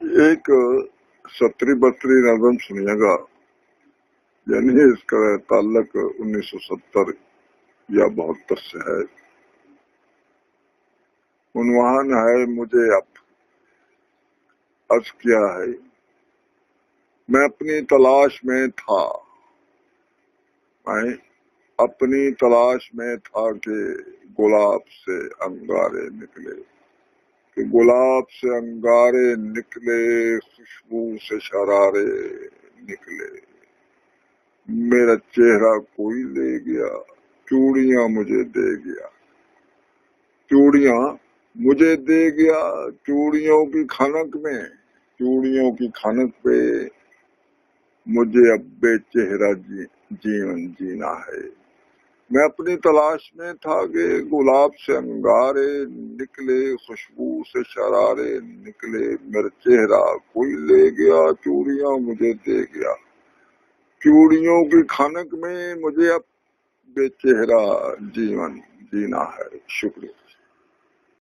ایک 70-72 نظم سنیے گا، یعنی اس کا تعلق 1970 یا 72 سے ہے۔ عنوان ہے مجھے اب عرض کیا ہے، میں اپنی تلاش میں تھا، میں اپنی تلاش میں تھا کہ گلاب سے انگارے نکلے، کہ گلاب سے انگارے نکلے، خوشبو سے شرارے نکلے، میرا چہرہ کوئی لے گیا، چوڑیاں مجھے دے گیا، چوڑیاں مجھے دے گیا، چوڑیوں کی کھنک میں، چوڑیوں کی کھنک پہ مجھے اب بے چہرہ جیون جینا ہے۔ میں اپنی تلاش میں تھا کہ گلاب سے انگارے نکلے، خوشبو سے شرارے نکلے، میرا چہرہ کوئی لے گیا، چوڑیاں مجھے دے گیا، چوڑیوں کی کھنک میں مجھے اب بے چہرہ جیون جینا ہے۔ شکریہ۔